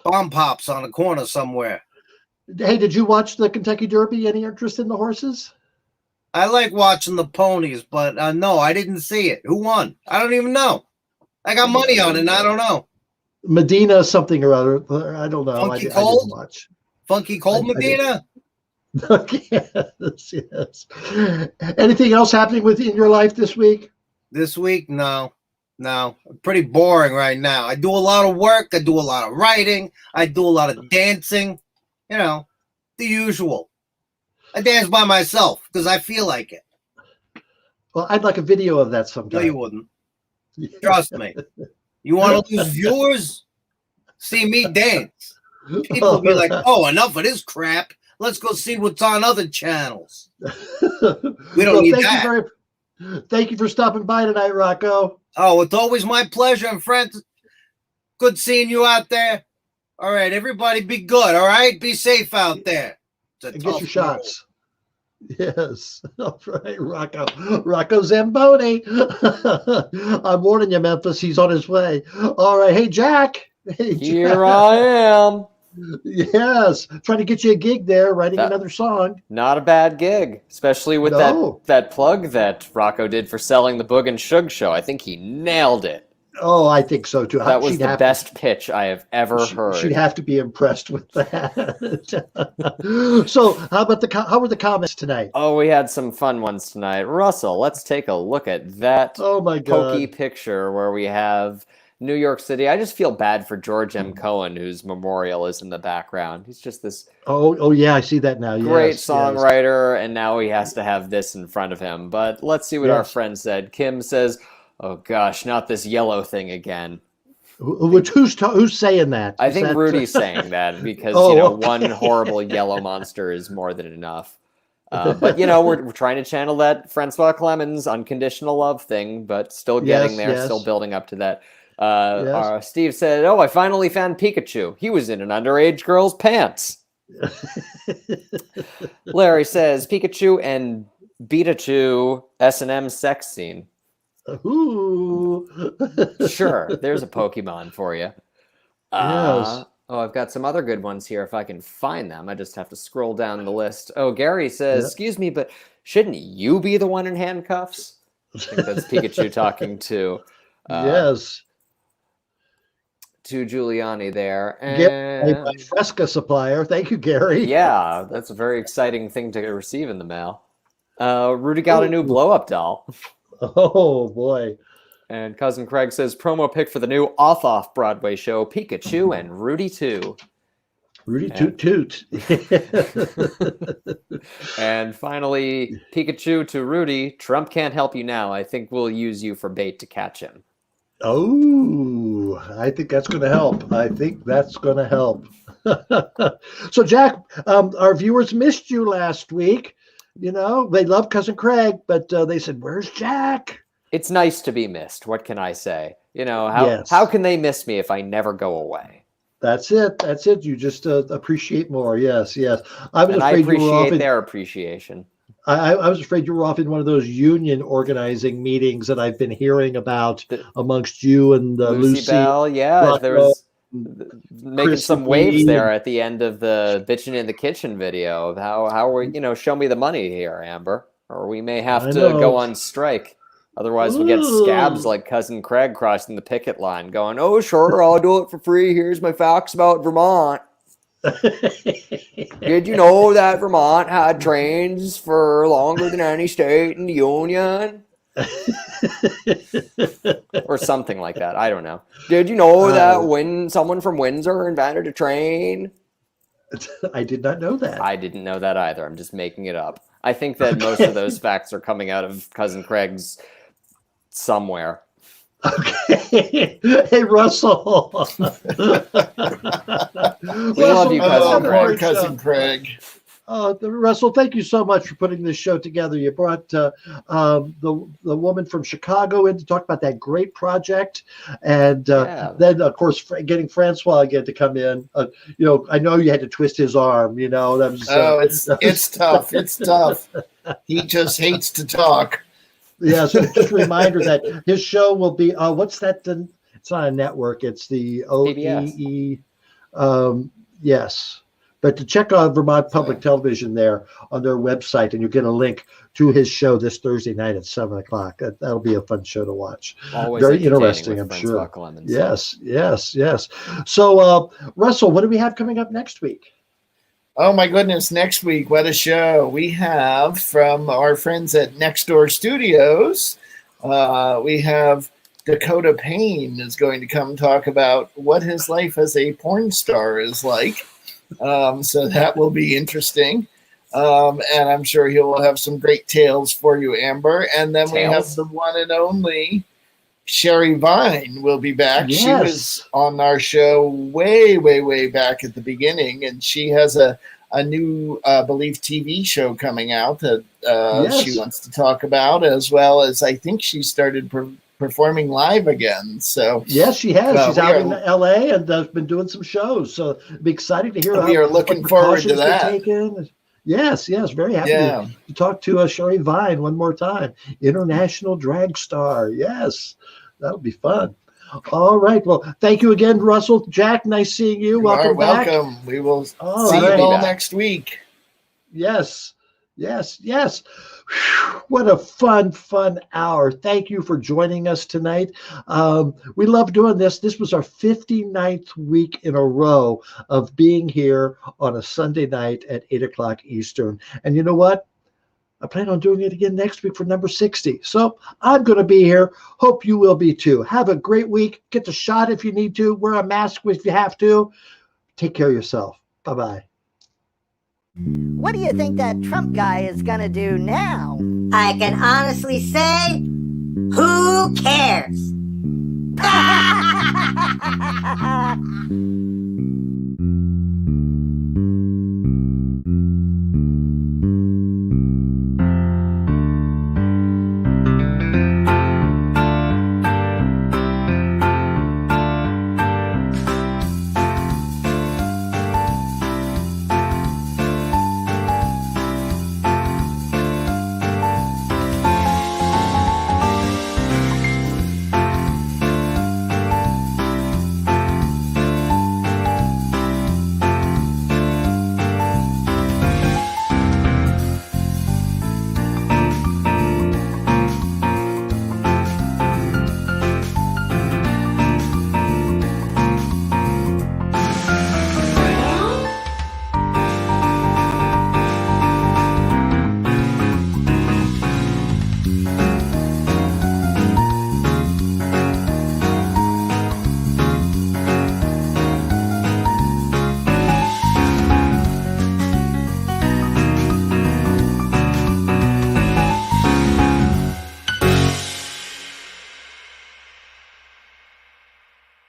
bomb pops on a corner somewhere. Hey, did you watch the Kentucky Derby? Any interest in the horses? I like watching the ponies, but no, I didn't see it. Who won? I don't even know. I got money on it, and I don't know. Medina something or other. I don't know. Funky Cold? I didn't watch. Funky Cold Medina? Yes. Anything else happening in your life this week? This week? No. Pretty boring right now. I do a lot of work. I do a lot of writing. I do a lot of dancing. The usual. I dance by myself because I feel like it. Well, I'd like a video of that sometime. No, you wouldn't. Trust me. You want to lose viewers? See me dance. People will be like, oh, enough of this crap. Let's go see what's on other channels. We don't need that. Thank you for stopping by tonight, Rocco. Oh, it's always my pleasure, and friends. Good seeing you out there. All right, everybody be good, all right? Be safe out there. And get your shots. Yes. All right, Rocco Zamboni. I'm warning you, Memphis. He's on his way. All right. Hey, Jack. Here I am. Yes. Trying to get you a gig there, writing another song. Not a bad gig, especially with that plug that Rocco did for selling the Boog and Shug show. I think he nailed it. Oh, I think so too. That was the best pitch I have ever heard. She'd have to be impressed with that. So, how were the comments tonight? Oh, we had some fun ones tonight. Russell, let's take a look at that pokey picture where we have New York City. I just feel bad for George M. Cohen, whose memorial is in the background. He's just this oh yeah, I see that now. Great songwriter, and now he has to have this in front of him. But let's see what our friend said. Kim says, oh gosh, not this yellow thing again. Who's saying that? I think Rudy's saying that because one horrible yellow monster is more than enough. But we're trying to channel that Francois Clemens unconditional love thing, but still getting there, still building up to that. Steve said, "Oh, I finally found Pikachu. He was in an underage girl's pants." Larry says, "Pikachu and Beetachu S&M sex scene." Ooh. Sure, there's a Pokemon for you. Yes. Oh, I've got some other good ones here if I can find them. I just have to scroll down the list. Oh, Gary says, excuse me, but shouldn't you be the one in handcuffs? I think that's Pikachu talking to Yes. To Giuliani there. Gary, And my Fresca supplier. Thank you, Gary. yeah, that's a very exciting thing to receive in the mail. Rudy got a new blow-up doll. Oh, boy. And Cousin Craig says, promo pick for the new off Broadway show, Pikachu and Rudy 2. Rudy Toot Toot. And finally, Pikachu to Rudy, Trump can't help you now. I think we'll use you for bait to catch him. Oh, I think that's going to help. I think that's going to help. So, Jack, our viewers missed you last week. You know, they love Cousin Craig, but they said, where's Jack? It's nice to be missed. What can I say? You know, how can they miss me if I never go away? That's it. That's it. You just appreciate more. Yes, yes. I appreciate their appreciation. I was afraid you were off in one of those union organizing meetings that I've been hearing about amongst you and Lucy Belle. Yeah, Rocco, there was making some waves there at the end of the Bitchin in the Kitchen video of how we, show me the money here, Amber, or we may have to go on strike. Otherwise, we'll get scabs like Cousin Craig crossing the picket line going, oh, sure, I'll do it for free. Here's my facts about Vermont. Did you know that Vermont had trains for longer than any state in the union? Or something like that. I don't know. Did you know that when someone from Windsor invented a train? I did not know that. I didn't know that either. I'm just making it up. I think that most of those facts are coming out of Cousin Craig's somewhere. Okay. Hey, Russell. We love you, Cousin Craig. Russell, thank you so much for putting this show together. You brought the woman from Chicago in to talk about that great project, and then of course getting Francois again to come in. I know you had to twist his arm. That was, it's tough. It's tough. He just hates to talk. Yeah, so just a reminder that his show will be what's that? It's not a network. It's the OEE. Yes. But to check out Vermont Public Television there on their website, and you get a link to his show this Thursday night at 7:00. That'll be a fun show to watch. Always very interesting, I'm Francois sure. Clemens. Yes. So, Russell, what do we have coming up next week? Oh my goodness, next week, what a show. We have from our friends at Next Door Studios, we have Dakota Payne is going to come talk about what his life as a porn star is like. So that will be interesting. And I'm sure he will have some great tales for you, Amber. And then we have the one and only Sherry Vine will be back. Yes. She was on our show way, way, way back at the beginning, and she has a new, I believe, TV show coming out that she wants to talk about, as well as I think she started performing live again. So yes, she has. She's out in LA and been doing some shows. So it'd be exciting to hear. We are looking forward to that. Yes, very happy to talk to Sherry Vine one more time. International drag star. Yes, that'll be fun. All right. Well, thank you again, Russell. Jack, nice seeing you. Welcome back. We will see you all next week. Yes. Whew, what a fun hour. Thank you for joining us tonight. We love doing this. This was our 59th week in a row of being here on a Sunday night at 8:00 Eastern. And you know what? I plan on doing it again next week for number 60. So I'm going to be here. Hope you will be too. Have a great week. Get the shot if you need to. Wear a mask if you have to. Take care of yourself. Bye-bye. What do you think that Trump guy is going to do now? I can honestly say, who cares?